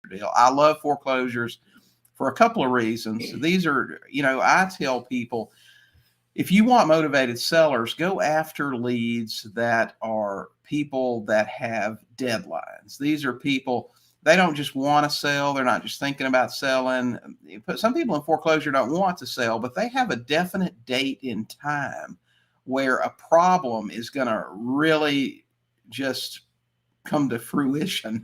deal. I love foreclosures for a couple of reasons. These are, I tell people, if you want motivated sellers, go after leads that are people that have deadlines. These are people, they don't just want to sell. They're not just thinking about selling. Some people in foreclosure don't want to sell, but they have a definite date in time where a problem is going to really just come to fruition,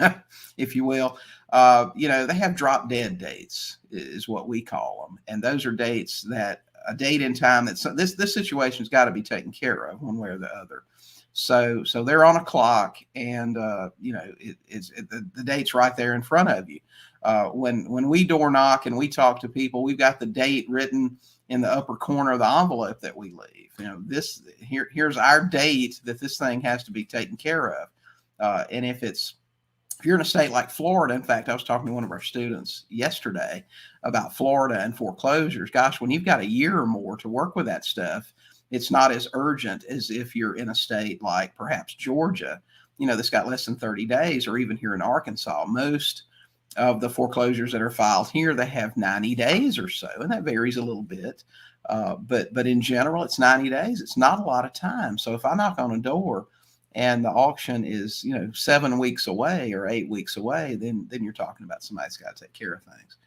if you will. They have drop dead dates is what we call them. And those are dates that a date in time that this situation's got to be taken care of one way or the other. So they're on a clock, and the date's right there in front of you. When we door knock and we talk to people, we've got the date written in the upper corner of the envelope that we leave. Here's our date that this thing has to be taken care of. And if you're in a state like Florida, in fact, I was talking to one of our students yesterday about Florida and foreclosures. Gosh, when you've got a year or more to work with that stuff, it's not as urgent as if you're in a state like perhaps Georgia, that's got less than 30 days, or even here in Arkansas. Most of the foreclosures that are filed here, they have 90 days or so, and that varies a little bit. But in general, it's 90 days. It's not a lot of time. So if I knock on a door and the auction is, 7 weeks away or 8 weeks away, then you're talking about somebody that's got to take care of things.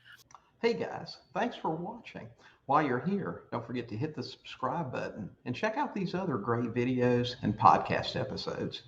Hey guys, thanks for watching. While you're here, don't forget to hit the subscribe button and check out these other great videos and podcast episodes.